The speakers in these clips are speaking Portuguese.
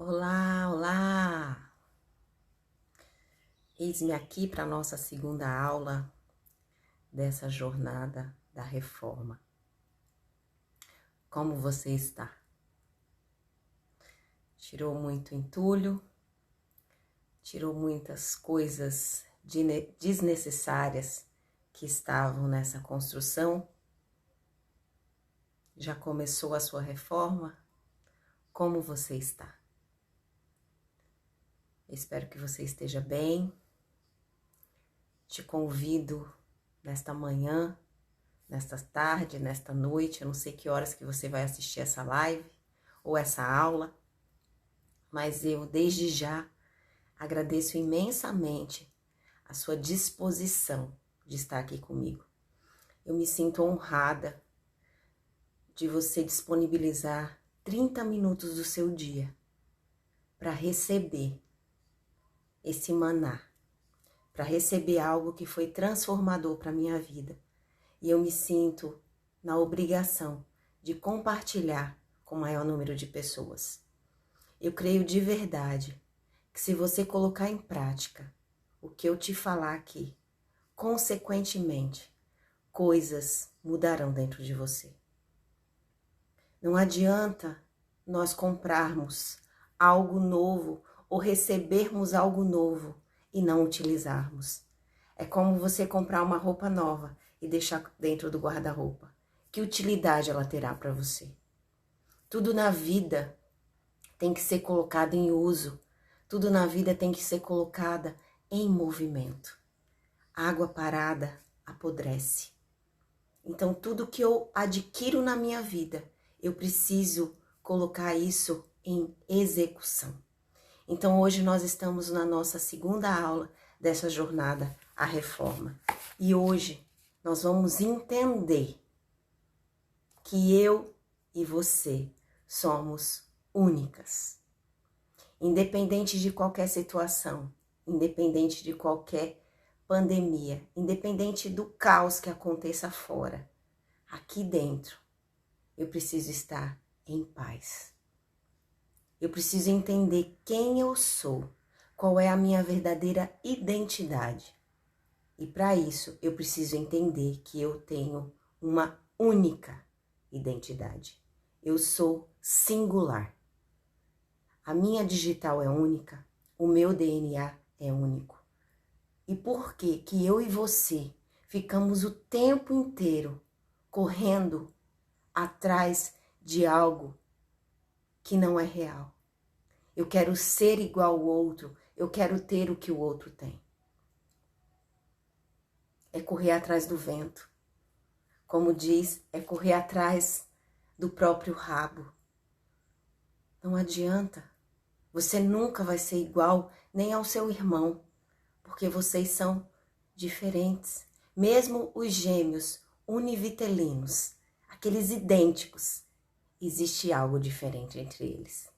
Olá, olá! Eis-me aqui para a nossa segunda aula dessa jornada da reforma. Como você está? Tirou muito entulho, tirou muitas coisas desnecessárias que estavam nessa construção? Já começou a sua reforma? Como você está? Espero que você esteja bem. Te convido nesta manhã, nesta tarde, nesta noite, eu não sei que horas que você vai assistir essa live ou essa aula, mas eu desde já agradeço imensamente a sua disposição de estar aqui comigo. Eu me sinto honrada de você disponibilizar 30 minutos do seu dia para receber esse maná, para receber algo que foi transformador para a minha vida. E eu me sinto na obrigação de compartilhar com o maior número de pessoas. Eu creio de verdade que se você colocar em prática o que eu te falar aqui, consequentemente, coisas mudarão dentro de você. Não adianta nós comprarmos algo novo ou recebermos algo novo e não utilizarmos. É como você comprar uma roupa nova e deixar dentro do guarda-roupa. Que utilidade ela terá para você? Tudo na vida tem que ser colocado em uso. Tudo na vida tem que ser colocada em movimento. Água parada apodrece. Então, tudo que eu adquiro na minha vida, eu preciso colocar isso em execução. Então, hoje nós estamos na nossa segunda aula dessa jornada, a reforma. E hoje nós vamos entender que eu e você somos únicas. Independente de qualquer situação, independente de qualquer pandemia, independente do caos que aconteça fora, aqui dentro eu preciso estar em paz. Eu preciso entender quem eu sou, qual é a minha verdadeira identidade. E para isso eu preciso entender que eu tenho uma única identidade. Eu sou singular. A minha digital é única, o meu DNA é único. E por que eu e você ficamos o tempo inteiro correndo atrás de algo que não é real? Eu quero ser igual ao outro, eu quero ter o que o outro tem. É correr atrás do vento. Como diz, é correr atrás do próprio rabo. Não adianta. Você nunca vai ser igual nem ao seu irmão, porque vocês são diferentes. Mesmo os gêmeos univitelinos, aqueles idênticos, existe algo diferente entre eles.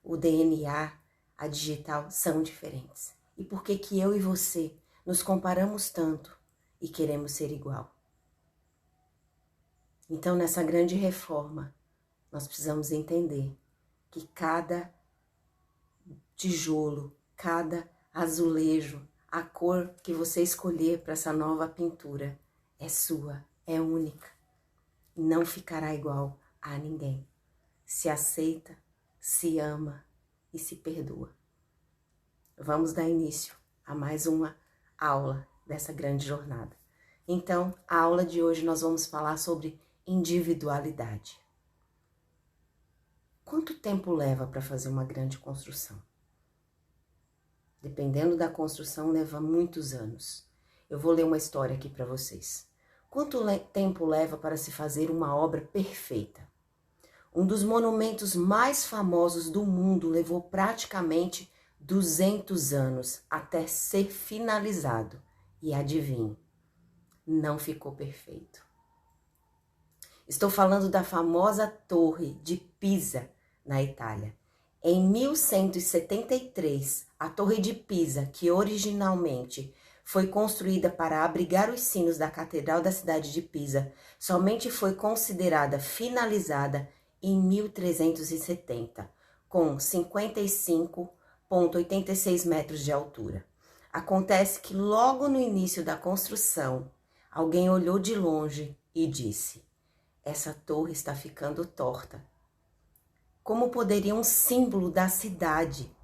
O DNA, a digital são diferentes. E por que eu e você nos comparamos tanto e queremos ser igual? Então, nessa grande reforma, nós precisamos entender que cada tijolo, cada azulejo, a cor que você escolher para essa nova pintura é sua, é única. E não ficará igual a ninguém. Se aceita, se ama e se perdoa. Vamos dar início a mais uma aula dessa grande jornada. Então, a aula de hoje nós vamos falar sobre individualidade. Quanto tempo leva para fazer uma grande construção? Dependendo da construção, leva muitos anos. Eu vou ler uma história aqui para vocês. Quanto tempo leva para se fazer uma obra perfeita? Um dos monumentos mais famosos do mundo levou praticamente 200 anos até ser finalizado. E adivinhe, não ficou perfeito. Estou falando da famosa Torre de Pisa, na Itália. Em 1173, a Torre de Pisa, que originalmente foi construída para abrigar os sinos da Catedral da cidade de Pisa, somente foi considerada finalizada em 1370, com 55,86 metros de altura. Acontece que logo no início da construção, alguém olhou de longe e disse: essa torre está ficando torta. Como poderia um símbolo da cidade,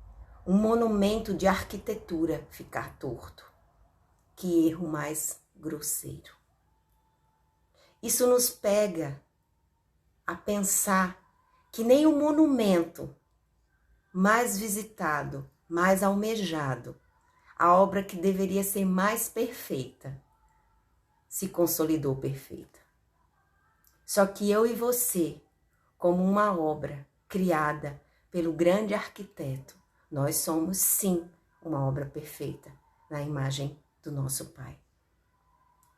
um monumento de arquitetura, ficar torto? Que erro mais grosseiro. Isso nos pega a pensar que nem o monumento mais visitado, mais almejado, a obra que deveria ser mais perfeita, se consolidou perfeita. Só que eu e você, como uma obra criada pelo grande arquiteto, nós somos sim uma obra perfeita na imagem do nosso Pai.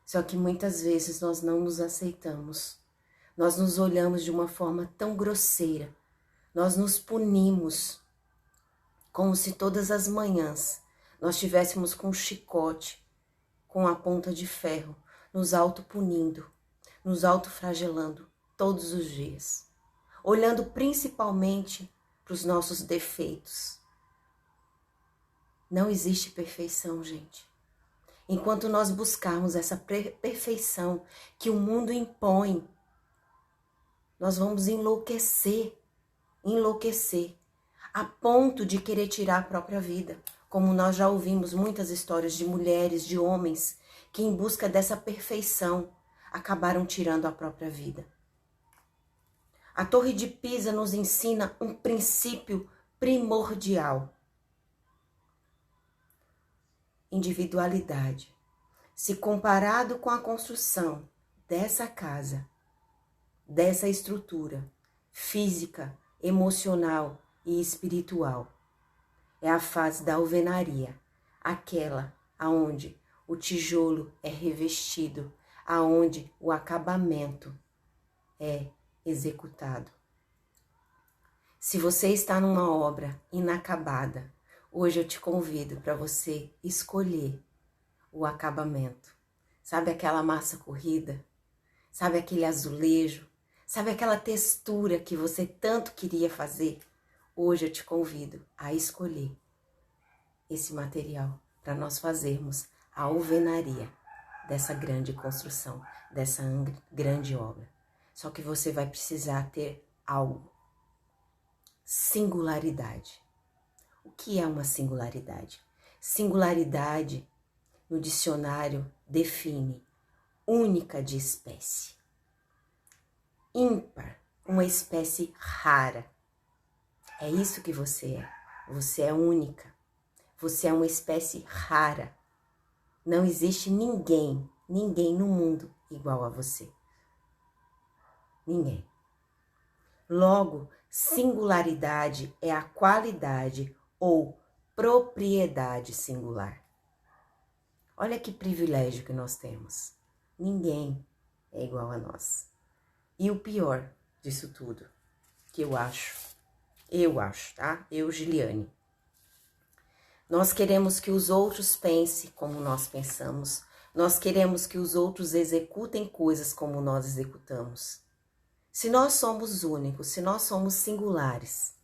Só que muitas vezes nós não nos aceitamos, nós nos olhamos de uma forma tão grosseira, nós nos punimos como se todas as manhãs nós estivéssemos com um chicote, com a ponta de ferro, nos autopunindo, nos autoflagelando todos os dias, olhando principalmente para os nossos defeitos. Não existe perfeição, gente. Enquanto nós buscarmos essa perfeição que o mundo impõe, nós vamos enlouquecer, a ponto de querer tirar a própria vida. Como nós já ouvimos muitas histórias de mulheres, de homens, que em busca dessa perfeição acabaram tirando a própria vida. A Torre de Pisa nos ensina um princípio primordial. Individualidade. Se comparado com a construção dessa casa, dessa estrutura física, emocional e espiritual, é a fase da alvenaria, aquela aonde o tijolo é revestido, aonde o acabamento é executado. Se você está numa obra inacabada, hoje eu te convido para você escolher o acabamento. Sabe aquela massa corrida? Sabe aquele azulejo? Sabe aquela textura que você tanto queria fazer? Hoje eu te convido a escolher esse material para nós fazermos a alvenaria dessa grande construção, dessa grande obra. Só que você vai precisar ter algo. Singularidade. O que é uma singularidade? Singularidade, no dicionário, define única de espécie. Ímpar, uma espécie rara. É isso que você é. Você é única. Você é uma espécie rara. Não existe ninguém no mundo igual a você. Ninguém. Logo, singularidade é a qualidade ou propriedade singular. Olha que privilégio que nós temos. Ninguém é igual a nós. E o pior disso tudo, que eu acho, tá? Eu, Giliane. Nós queremos que os outros pensem como nós pensamos. Nós queremos que os outros executem coisas como nós executamos. Se nós somos únicos, se nós somos singulares,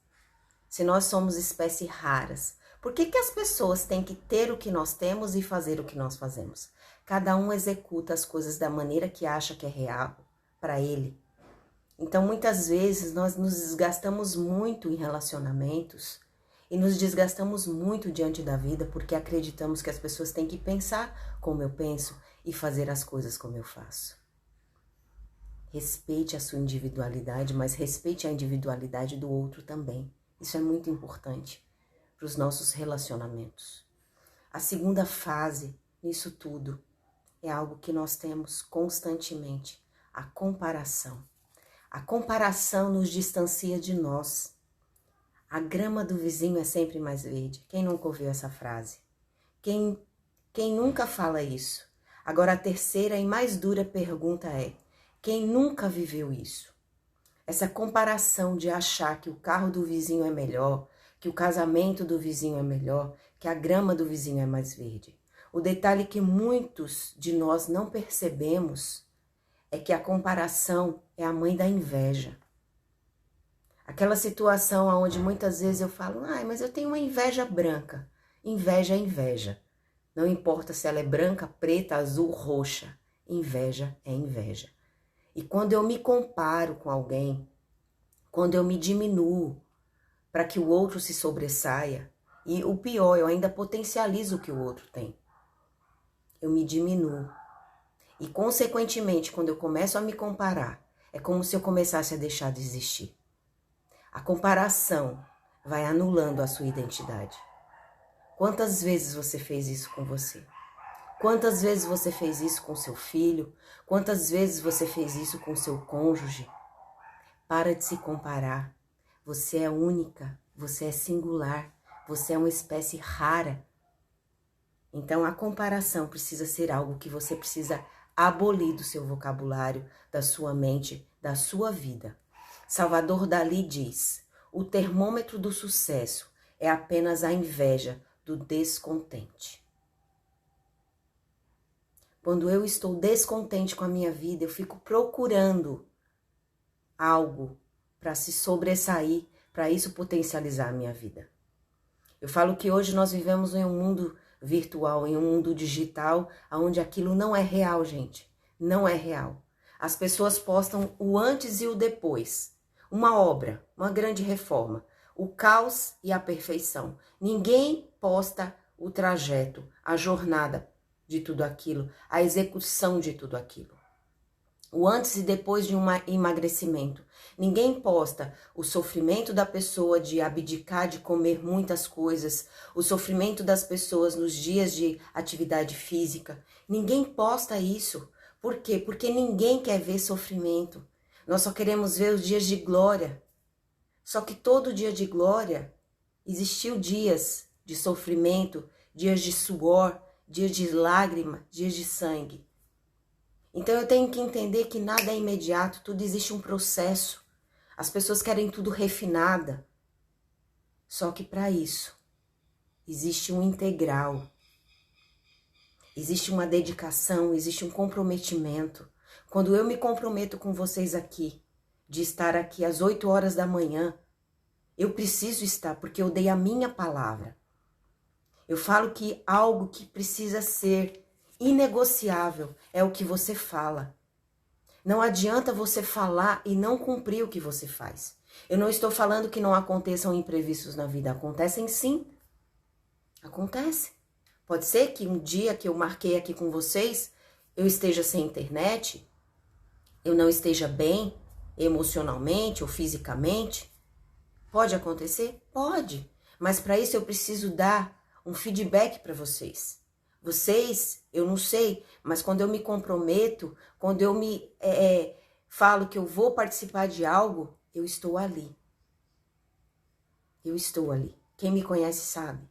se nós somos espécies raras, por que as pessoas têm que ter o que nós temos e fazer o que nós fazemos? Cada um executa as coisas da maneira que acha que é real para ele. Então, muitas vezes, nós nos desgastamos muito em relacionamentos e nos desgastamos muito diante da vida porque acreditamos que as pessoas têm que pensar como eu penso e fazer as coisas como eu faço. Respeite a sua individualidade, mas respeite a individualidade do outro também. Isso é muito importante para os nossos relacionamentos. A segunda fase nisso tudo é algo que nós temos constantemente, a comparação. A comparação nos distancia de nós. A grama do vizinho é sempre mais verde. Quem nunca ouviu essa frase? Quem nunca fala isso? Agora a terceira e mais dura pergunta é: quem nunca viveu isso? Essa comparação de achar que o carro do vizinho é melhor, que o casamento do vizinho é melhor, que a grama do vizinho é mais verde. O detalhe que muitos de nós não percebemos é que a comparação é a mãe da inveja. Aquela situação onde muitas vezes eu falo, mas eu tenho uma inveja branca. Inveja é inveja. Não importa se ela é branca, preta, azul, roxa. Inveja é inveja. E quando eu me comparo com alguém, quando eu me diminuo para que o outro se sobressaia, e o pior, eu ainda potencializo o que o outro tem. Eu me diminuo. E, consequentemente, quando eu começo a me comparar, é como se eu começasse a deixar de existir. A comparação vai anulando a sua identidade. Quantas vezes você fez isso com você? Quantas vezes você fez isso com seu filho? Quantas vezes você fez isso com seu cônjuge? Para de se comparar. Você é única, você é singular, você é uma espécie rara. Então a comparação precisa ser algo que você precisa abolir do seu vocabulário, da sua mente, da sua vida. Salvador Dalí diz: o termômetro do sucesso é apenas a inveja do descontente. Quando eu estou descontente com a minha vida, eu fico procurando algo para se sobressair, para isso potencializar a minha vida. Eu falo que hoje nós vivemos em um mundo virtual, em um mundo digital, onde aquilo não é real, gente. Não é real. As pessoas postam o antes e o depois. Uma obra, uma grande reforma, o caos e a perfeição. Ninguém posta o trajeto, a jornada de tudo aquilo, a execução de tudo aquilo. O antes e depois de um emagrecimento. Ninguém posta o sofrimento da pessoa de abdicar de comer muitas coisas, o sofrimento das pessoas nos dias de atividade física. Ninguém posta isso. Por quê? Porque ninguém quer ver sofrimento. Nós só queremos ver os dias de glória. Só que todo dia de glória existiu dias de sofrimento, dias de suor, dias de lágrima, dias de sangue. Então eu tenho que entender que nada é imediato, tudo existe um processo. As pessoas querem tudo refinada. Só que para isso existe um integral. Existe uma dedicação, existe um comprometimento. Quando eu me comprometo com vocês aqui, de estar aqui às 8 horas da manhã, eu preciso estar porque eu dei a minha palavra. Eu falo que algo que precisa ser inegociável é o que você fala. Não adianta você falar e não cumprir o que você faz. Eu não estou falando que não aconteçam imprevistos na vida. Acontecem sim. Acontece. Pode ser que um dia que eu marquei aqui com vocês, eu esteja sem internet, eu não esteja bem emocionalmente ou fisicamente. Pode acontecer? Pode. Mas para isso eu preciso dar um feedback para vocês. Vocês, eu não sei, mas quando eu me comprometo, quando eu me falo que eu vou participar de algo, eu estou ali. Eu estou ali. Quem me conhece sabe.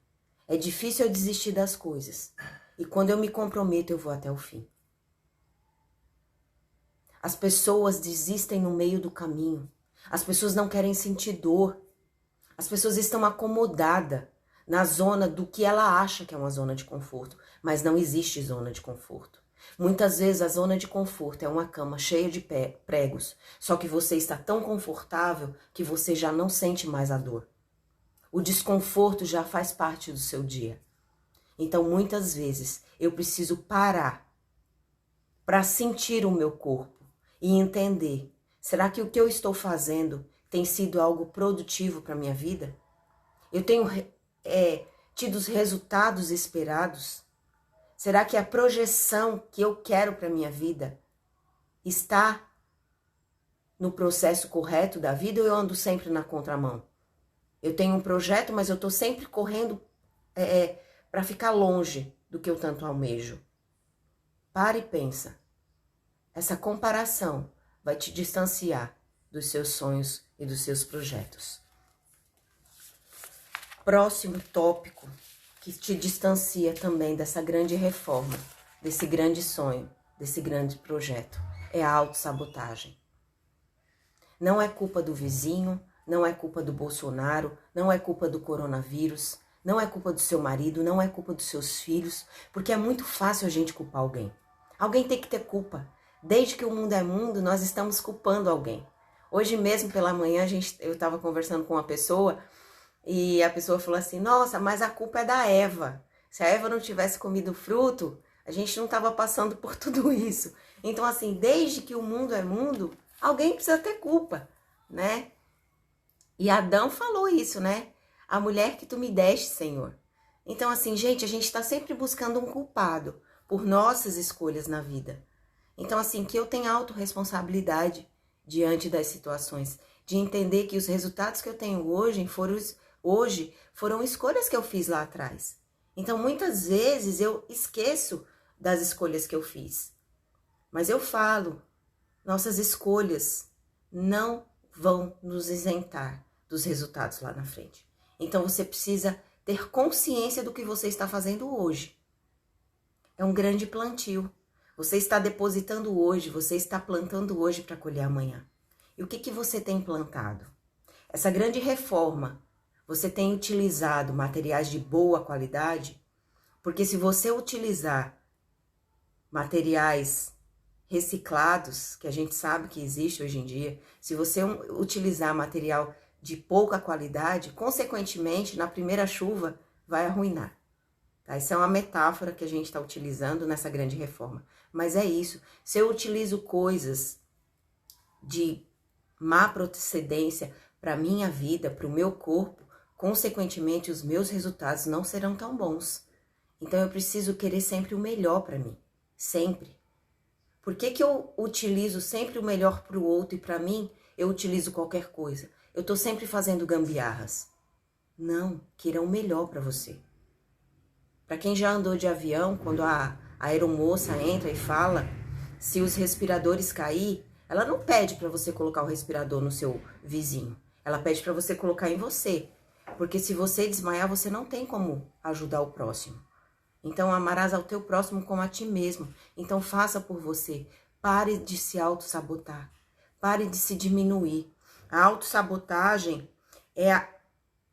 É difícil eu desistir das coisas. E quando eu me comprometo, eu vou até o fim. As pessoas desistem no meio do caminho. As pessoas não querem sentir dor. As pessoas estão acomodadas na zona do que ela acha que é uma zona de conforto, mas não existe zona de conforto. Muitas vezes a zona de conforto é uma cama cheia de pregos, só que você está tão confortável que você já não sente mais a dor. O desconforto já faz parte do seu dia. Então, muitas vezes, eu preciso parar para sentir o meu corpo e entender, será que o que eu estou fazendo tem sido algo produtivo para a minha vida? Eu tenho tido os resultados esperados? Será que a projeção que eu quero para a minha vida está no processo correto da vida ou eu ando sempre na contramão? Eu tenho um projeto, mas eu estou sempre correndo para ficar longe do que eu tanto almejo. Para e pensa. Essa comparação vai te distanciar dos seus sonhos e dos seus projetos. Próximo tópico que te distancia também dessa grande reforma, desse grande sonho, desse grande projeto, é a autossabotagem. Não é culpa do vizinho, não é culpa do Bolsonaro, não é culpa do coronavírus, não é culpa do seu marido, não é culpa dos seus filhos, porque é muito fácil a gente culpar alguém. Alguém tem que ter culpa. Desde que o mundo é mundo, nós estamos culpando alguém. Hoje mesmo pela manhã eu estava conversando com uma pessoa e a pessoa falou assim, nossa, mas a culpa é da Eva. Se a Eva não tivesse comido o fruto, a gente não estava passando por tudo isso. Então assim, desde que o mundo é mundo, alguém precisa ter culpa, né? E Adão falou isso, né? A mulher que tu me deste, Senhor. Então assim, gente, a gente está sempre buscando um culpado por nossas escolhas na vida. Então assim, que eu tenha autorresponsabilidade diante das situações, de entender que os resultados que eu tenho hoje foram escolhas que eu fiz lá atrás. Então muitas vezes eu esqueço das escolhas que eu fiz. Mas eu falo, nossas escolhas não vão nos isentar dos resultados lá na frente. Então você precisa ter consciência do que você está fazendo hoje. É um grande plantio. Você está depositando hoje, você está plantando hoje para colher amanhã. E o que você tem plantado? Essa grande reforma, você tem utilizado materiais de boa qualidade? Porque se você utilizar materiais reciclados, que a gente sabe que existe hoje em dia, se você utilizar material de pouca qualidade, consequentemente, na primeira chuva, vai arruinar. Tá? Isso é uma metáfora que a gente está utilizando nessa grande reforma. Mas é isso. Se eu utilizo coisas de má procedência para a minha vida, para o meu corpo, consequentemente, os meus resultados não serão tão bons. Então, eu preciso querer sempre o melhor para mim. Sempre. Por que eu utilizo sempre o melhor para o outro e para mim eu utilizo qualquer coisa? Eu estou sempre fazendo gambiarras. Não, queira o melhor para você. Para quem já andou de avião, quando a aeromoça entra e fala, se os respiradores cair, ela não pede para você colocar o respirador no seu vizinho. Ela pede para você colocar em você. Porque se você desmaiar, você não tem como ajudar o próximo. Então, amarás ao teu próximo como a ti mesmo. Então, faça por você. Pare de se auto-sabotar. Pare de se diminuir. A autossabotagem é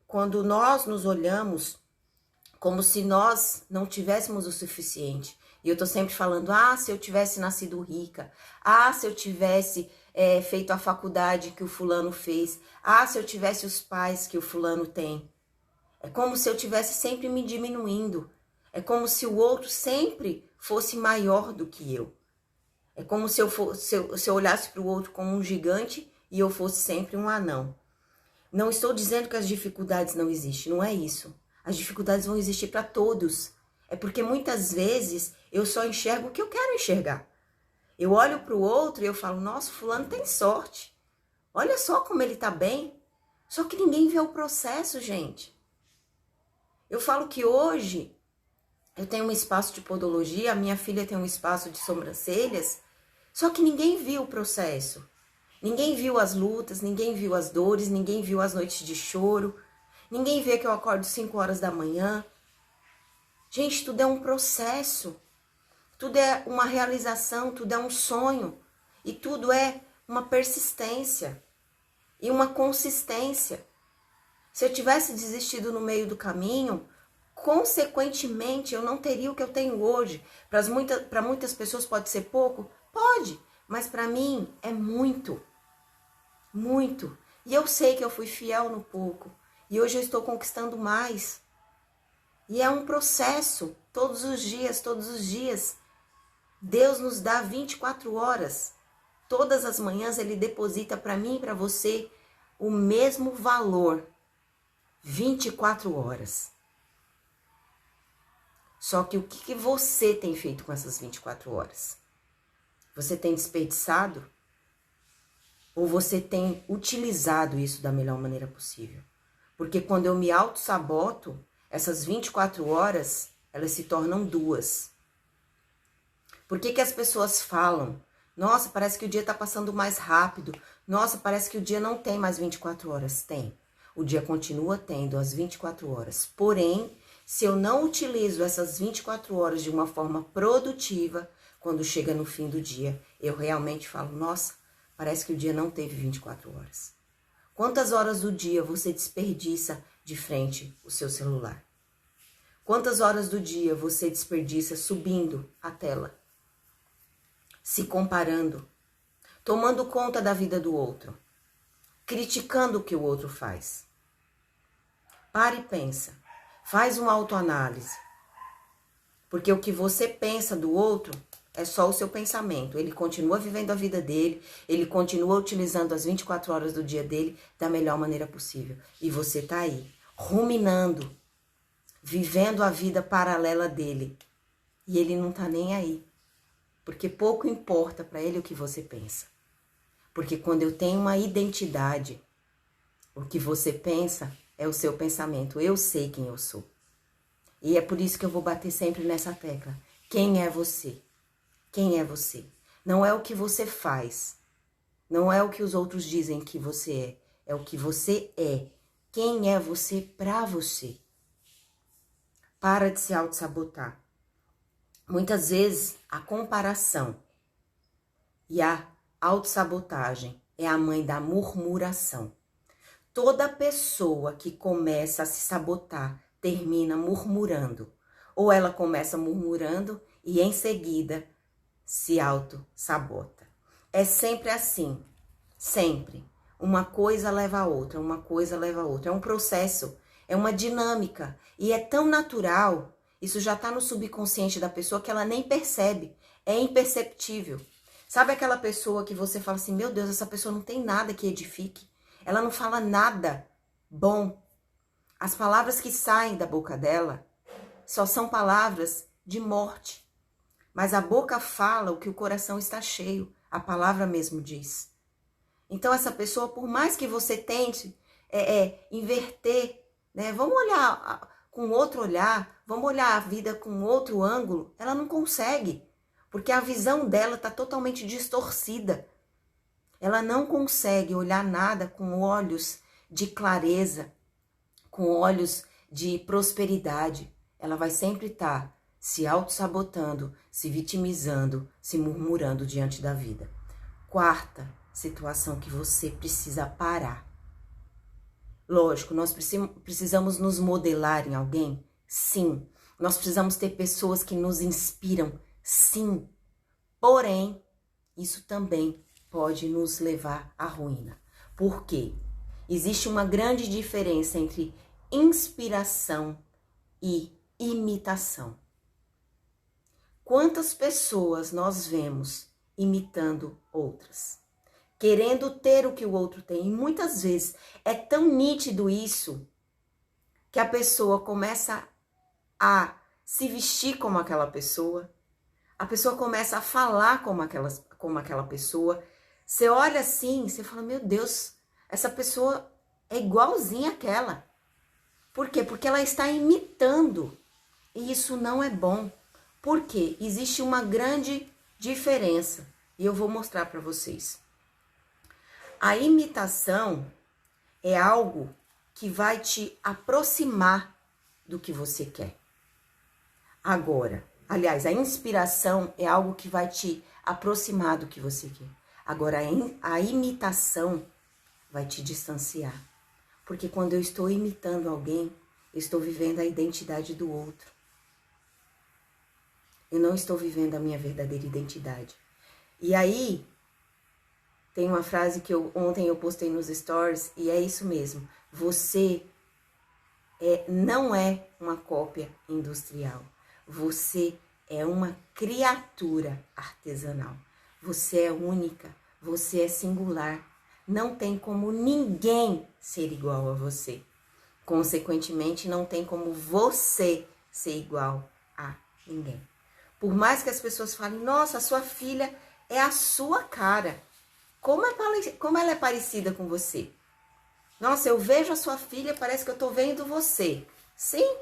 quando nós nos olhamos como se nós não tivéssemos o suficiente. E eu tô sempre falando, se eu tivesse nascido rica. Se eu tivesse feito a faculdade que o fulano fez. Se eu tivesse os pais que o fulano tem. É como se eu tivesse sempre me diminuindo. É como se o outro sempre fosse maior do que eu. É como se eu olhasse para o outro como um gigante e eu fosse sempre um anão. Não estou dizendo que as dificuldades não existem, não é isso. As dificuldades vão existir para todos. É porque muitas vezes eu só enxergo o que eu quero enxergar. Eu olho para o outro e eu falo, nossa, fulano tem sorte. Olha só como ele está bem. Só que ninguém vê o processo, gente. Eu falo que hoje eu tenho um espaço de podologia, a minha filha tem um espaço de sobrancelhas, só que ninguém viu o processo. Ninguém viu as lutas, ninguém viu as dores, ninguém viu as noites de choro, ninguém vê que eu acordo 5 horas da manhã. Gente, tudo é um processo, tudo é uma realização, tudo é um sonho, e tudo é uma persistência e uma consistência. Se eu tivesse desistido no meio do caminho, consequentemente, eu não teria o que eu tenho hoje. Para muitas pessoas pode ser pouco? Pode, mas para mim é muito, muito. E eu sei que eu fui fiel no pouco. E hoje eu estou conquistando mais. E é um processo, todos os dias, todos os dias. Deus nos dá 24 horas. Todas as manhãs Ele deposita para mim e para você o mesmo valor. 24 horas. Só que o que você tem feito com essas 24 horas? Você tem desperdiçado? Ou você tem utilizado isso da melhor maneira possível? Porque quando eu me auto-saboto, essas 24 horas, elas se tornam 2. Por que as pessoas falam? Nossa, parece que o dia está passando mais rápido. Nossa, parece que o dia não tem mais 24 horas. Tem. O dia continua tendo as 24 horas. Porém, se eu não utilizo essas 24 horas de uma forma produtiva, quando chega no fim do dia, eu realmente falo, nossa, parece que o dia não teve 24 horas. Quantas horas do dia você desperdiça de frente o seu celular? Quantas horas do dia você desperdiça subindo a tela? Se comparando, tomando conta da vida do outro? criticando o que o outro faz. Para e pensa. Faz uma autoanálise. Porque o que você pensa do outro é só o seu pensamento. Ele continua vivendo a vida dele, ele continua utilizando as 24 horas do dia dele da melhor maneira possível. E você tá aí, ruminando, vivendo a vida paralela dele. E ele não tá nem aí. Porque pouco importa para ele o que você pensa. Porque quando eu tenho uma identidade, o que você pensa é o seu pensamento. Eu sei quem eu sou. E é por isso que eu vou bater sempre nessa tecla. Quem é você? Quem é você? Não é o que você faz. Não é o que os outros dizem que você é. É o que você é. Quem é você pra você? Para de se auto-sabotar. Muitas vezes a comparação e a autossabotagem é a mãe da murmuração. Toda pessoa que começa a se sabotar termina murmurando. Ou ela começa murmurando e em seguida se auto-sabota. É sempre assim, sempre. Uma coisa leva a outra, uma coisa leva a outra. É um processo, é uma dinâmica. E é tão natural, isso já está no subconsciente da pessoa que ela nem percebe. É imperceptível. Sabe aquela pessoa que você fala assim, meu Deus, essa pessoa não tem nada que edifique. Ela não fala nada bom. As palavras que saem da boca dela só são palavras de morte. Mas a boca fala o que o coração está cheio. A palavra mesmo diz. Então essa pessoa, por mais que você tente inverter, né? Vamos olhar com outro olhar, vamos olhar a vida com outro ângulo, ela não consegue. Porque a visão dela está totalmente distorcida. Ela não consegue olhar nada com olhos de clareza, com olhos de prosperidade. Ela vai sempre estar se auto-sabotando, se vitimizando, se murmurando diante da vida. Quarta situação que você precisa parar. Lógico, nós precisamos nos modelar em alguém? Sim. Nós precisamos ter pessoas que nos inspiram? Sim. Porém, isso também pode nos levar à ruína. Por quê? Existe uma grande diferença entre inspiração e imitação. Quantas pessoas nós vemos imitando outras? Querendo ter o que o outro tem. E muitas vezes é tão nítido isso que a pessoa começa a se vestir como aquela pessoa. A pessoa começa a falar como aquela pessoa. Você olha assim, você fala, meu Deus, essa pessoa é igualzinha àquela. Por quê? Porque ela está imitando. E isso não é bom. Por quê? Existe uma grande diferença. E eu vou mostrar para vocês. A imitação é algo que vai te aproximar do que você quer. Agora, aliás, a inspiração é algo que vai te aproximar do que você quer. Agora, a imitação vai te distanciar. Porque quando eu estou imitando alguém, eu estou vivendo a identidade do outro. Eu não estou vivendo a minha verdadeira identidade. E aí, tem uma frase que ontem eu postei nos stories e é isso mesmo. Você não é uma cópia industrial. Você é uma criatura artesanal. Você é única, você é singular. Não tem como ninguém ser igual a você. Consequentemente, não tem como você ser igual a ninguém. Por mais que as pessoas falem, nossa, a sua filha é a sua cara. Como ela é parecida com você? Nossa, eu vejo a sua filha, parece que eu tô vendo você. Sim,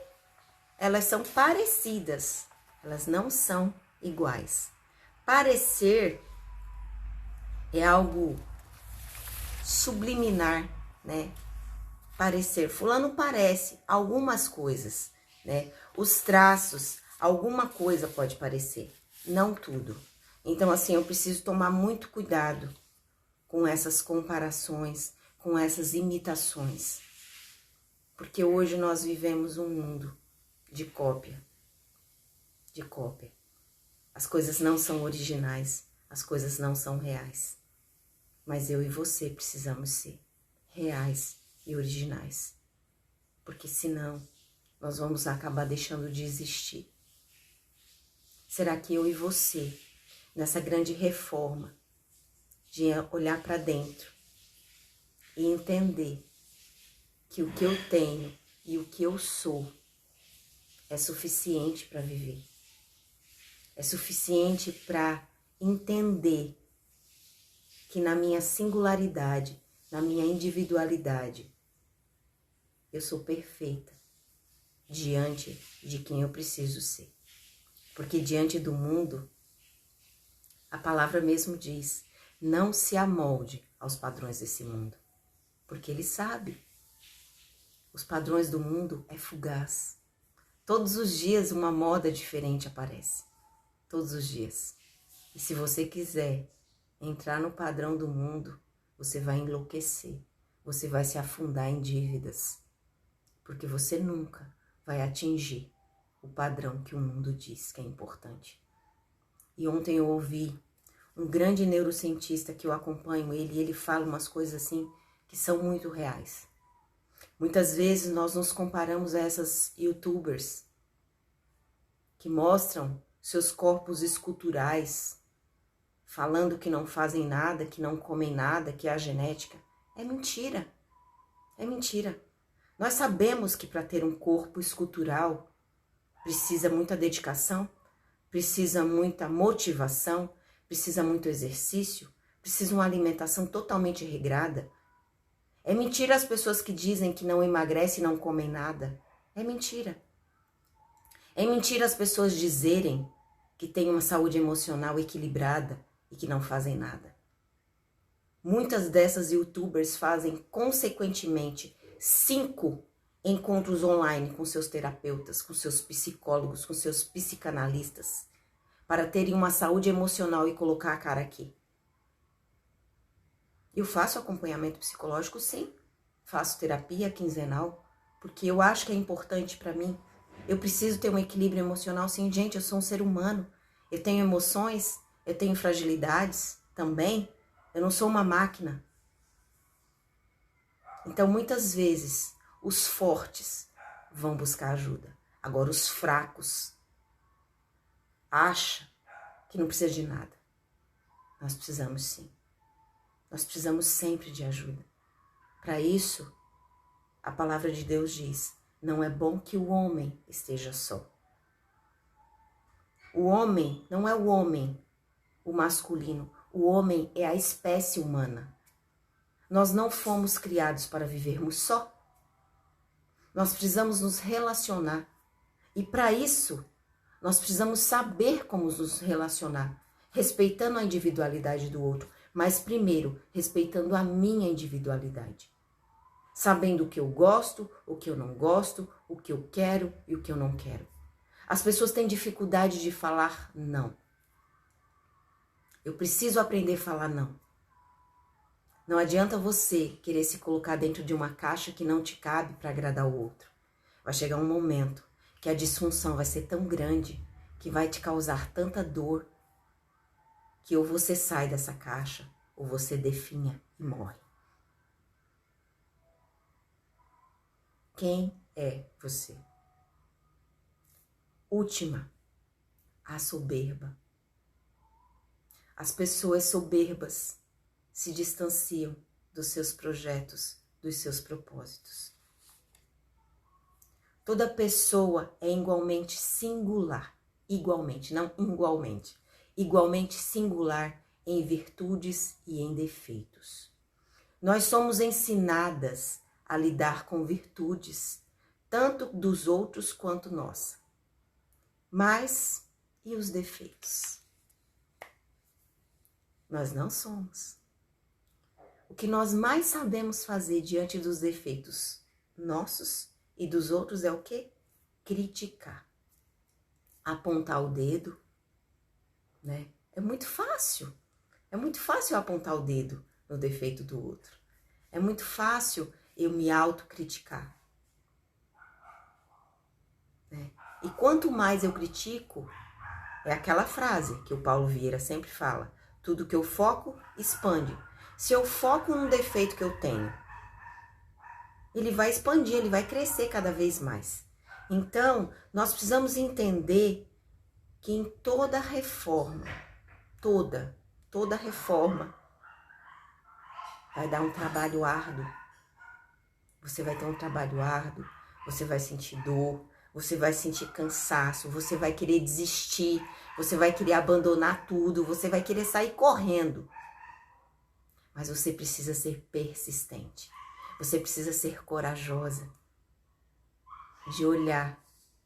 elas são parecidas, elas não são iguais. Parecer é algo subliminar, né? Parecer, fulano parece algumas coisas, né? Os traços, alguma coisa pode parecer, não tudo. Então, assim, eu preciso tomar muito cuidado com essas comparações, com essas imitações. Porque hoje nós vivemos um mundo de cópia. De cópia. As coisas não são originais, as coisas não são reais. Mas eu e você precisamos ser. reais e originais. Porque senão nós vamos acabar deixando de existir. Será que eu e você, nessa grande reforma, de olhar para dentro e entender que o que eu tenho e o que eu sou é suficiente para viver? É suficiente para entender que na minha singularidade, na minha individualidade, eu sou perfeita diante de quem eu preciso ser. Porque diante do mundo, a palavra mesmo diz, não se amolde aos padrões desse mundo. Porque ele sabe, os padrões do mundo é fugaz. Todos os dias uma moda diferente aparece. Todos os dias. E se você quiser entrar no padrão do mundo, você vai enlouquecer. Você vai se afundar em dívidas. Porque você nunca vai atingir o padrão que o mundo diz que é importante. E ontem eu ouvi um grande neurocientista que eu acompanho ele, e ele fala umas coisas assim que são muito reais. Muitas vezes nós nos comparamos a essas youtubers que mostram seus corpos esculturais, falando que não fazem nada, que não comem nada, que é a genética. É mentira. É mentira. Nós sabemos que para ter um corpo escultural precisa muita dedicação, precisa muita motivação, precisa muito exercício, precisa uma alimentação totalmente regrada. É mentira as pessoas que dizem que não emagrecem e não comem nada. É mentira. É mentira as pessoas dizerem que têm uma saúde emocional equilibrada e que não fazem nada. Muitas dessas youtubers fazem, consequentemente, 5 encontros online com seus terapeutas, com seus psicólogos, com seus psicanalistas, para terem uma saúde emocional e colocar a cara aqui. Eu faço acompanhamento psicológico, sim. Faço terapia quinzenal, porque eu acho que é importante para mim. Eu preciso ter um equilíbrio emocional, sim. Gente, eu sou um ser humano. Eu tenho emoções, eu tenho fragilidades também. Eu não sou uma máquina. Então, muitas vezes, os fortes vão buscar ajuda. Agora, os fracos acham que não precisa de nada. Nós precisamos, sim. Nós precisamos sempre de ajuda. Para isso, a palavra de Deus diz, não é bom que o homem esteja só. O homem não é o homem, o masculino. O homem é a espécie humana. Nós não fomos criados para vivermos só. Nós precisamos nos relacionar. E para isso, nós precisamos saber como nos relacionar, respeitando a individualidade do outro, mas primeiro, respeitando a minha individualidade. Sabendo o que eu gosto, o que eu não gosto, o que eu quero e o que eu não quero. As pessoas têm dificuldade de falar não. Eu preciso aprender a falar não. Não adianta você querer se colocar dentro de uma caixa que não te cabe para agradar o outro. Vai chegar um momento que a disfunção vai ser tão grande que vai te causar tanta dor que ou você sai dessa caixa ou você definha e morre. Quem é você? Última, a soberba. As pessoas soberbas se distanciam dos seus projetos, dos seus propósitos. Toda pessoa é igualmente singular, igualmente, não igualmente, igualmente singular em virtudes e em defeitos. Nós somos ensinadas a lidar com virtudes, tanto dos outros quanto nossa. Mas e os defeitos? Nós não somos. O que nós mais sabemos fazer diante dos defeitos nossos e dos outros é o quê? Criticar. Apontar o dedo, né? É muito fácil. É muito fácil apontar o dedo no defeito do outro. É muito fácil eu me autocriticar. Né? E quanto mais eu critico, é aquela frase que o Paulo Vieira sempre fala, tudo que eu foco, expande. Se eu foco num defeito que eu tenho, ele vai expandir, ele vai crescer cada vez mais. Então, nós precisamos entender que em toda reforma, toda reforma, vai dar um trabalho árduo. Você vai ter um trabalho árduo, você vai sentir dor, você vai sentir cansaço, você vai querer desistir, você vai querer abandonar tudo, você vai querer sair correndo. Mas você precisa ser persistente, você precisa ser corajosa, de olhar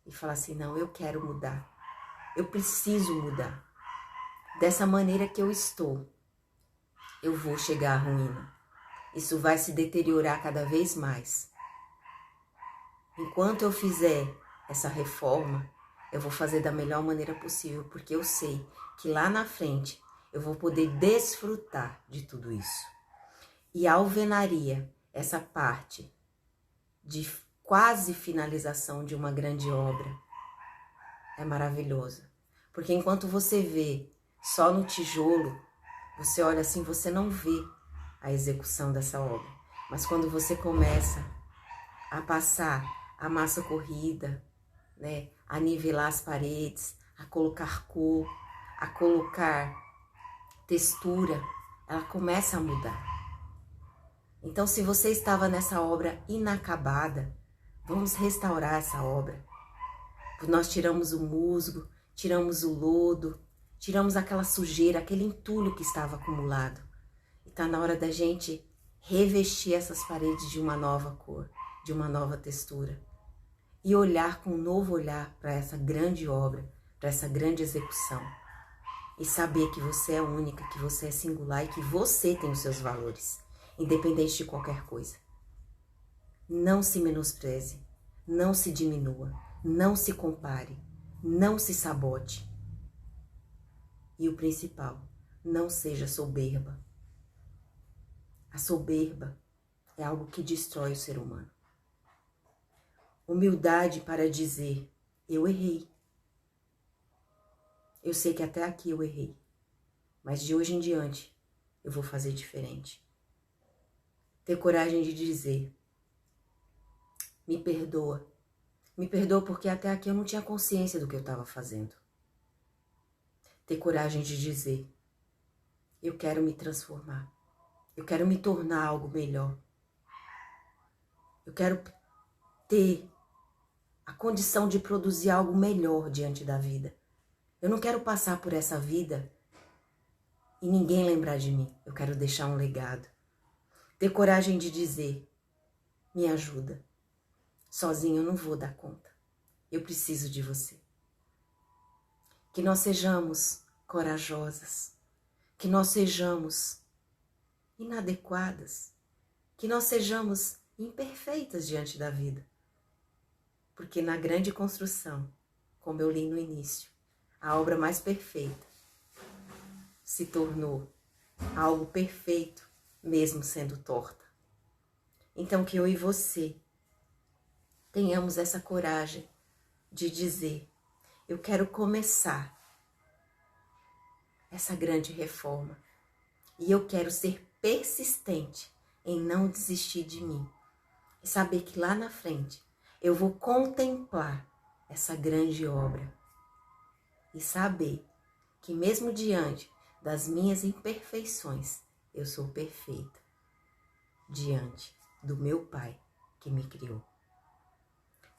e falar assim, não, eu quero mudar, eu preciso mudar. Dessa maneira que eu estou, eu vou chegar à ruína. Isso vai se deteriorar cada vez mais. Enquanto eu fizer essa reforma, eu vou fazer da melhor maneira possível, porque eu sei que lá na frente eu vou poder desfrutar de tudo isso. E a alvenaria, essa parte de quase finalização de uma grande obra, é maravilhosa. Porque enquanto você vê só no tijolo, você olha assim, você não vê a execução dessa obra. Mas quando você começa a passar a massa corrida, né, a nivelar as paredes, a colocar cor, a colocar textura, ela começa a mudar. Então, se você estava nessa obra inacabada, vamos restaurar essa obra. Nós tiramos o musgo, tiramos o lodo, tiramos aquela sujeira, aquele entulho que estava acumulado. E está na hora da gente revestir essas paredes de uma nova cor, de uma nova textura. E olhar com um novo olhar para essa grande obra, para essa grande execução. E saber que você é única, que você é singular e que você tem os seus valores, independente de qualquer coisa. Não se menospreze, não se diminua, não se compare, não se sabote. E o principal, não seja soberba. A soberba é algo que destrói o ser humano. Humildade para dizer, eu errei. Eu sei que até aqui eu errei, mas de hoje em diante eu vou fazer diferente. Ter coragem de dizer, me perdoa porque até aqui eu não tinha consciência do que eu estava fazendo. Ter coragem de dizer, eu quero me transformar, eu quero me tornar algo melhor. Eu quero ter a condição de produzir algo melhor diante da vida. Eu não quero passar por essa vida e ninguém lembrar de mim. Eu quero deixar um legado. Ter coragem de dizer, me ajuda. Sozinho eu não vou dar conta. Eu preciso de você. Que nós sejamos corajosas. Que nós sejamos inadequadas. Que nós sejamos imperfeitas diante da vida. Porque na grande construção, como eu li no início, a obra mais perfeita se tornou algo perfeito, mesmo sendo torta. Então que eu e você tenhamos essa coragem de dizer, eu quero começar essa grande reforma e eu quero ser persistente em não desistir de mim e saber que lá na frente eu vou contemplar essa grande obra e saber que mesmo diante das minhas imperfeições, eu sou perfeita diante do meu Pai que me criou.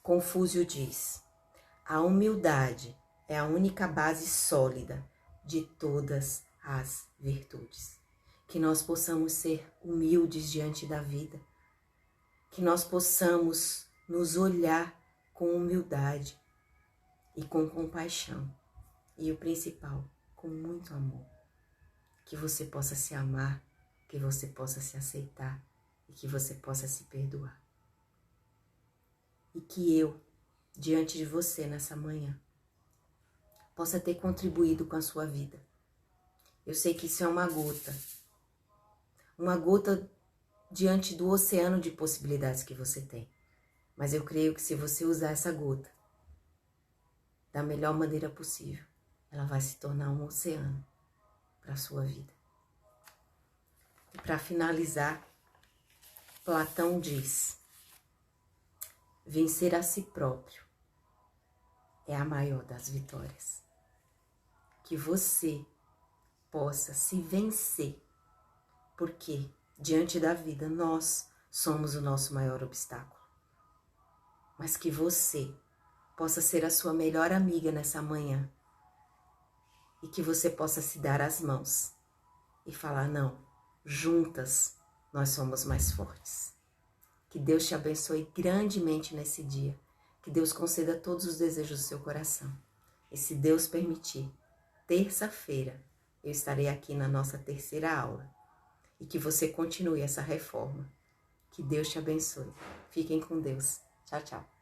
Confúcio diz, a humildade é a única base sólida de todas as virtudes. Que nós possamos ser humildes diante da vida, que nós possamos nos olhar com humildade e com compaixão. E o principal, com muito amor. Que você possa se amar, que você possa se aceitar e que você possa se perdoar. E que eu, diante de você nessa manhã, possa ter contribuído com a sua vida. Eu sei que isso é uma gota diante do oceano de possibilidades que você tem. Mas eu creio que se você usar essa gota da melhor maneira possível, ela vai se tornar um oceano para a sua vida. E para finalizar, Platão diz, vencer a si próprio é a maior das vitórias. Que você possa se vencer, porque diante da vida nós somos o nosso maior obstáculo. Mas que você possa ser a sua melhor amiga nessa manhã e que você possa se dar as mãos e falar: não, juntas nós somos mais fortes. Que Deus te abençoe grandemente nesse dia. Que Deus conceda todos os desejos do seu coração. E se Deus permitir, terça-feira eu estarei aqui na nossa terceira aula. E que você continue essa reforma. Que Deus te abençoe. Fiquem com Deus. Tchau, tchau.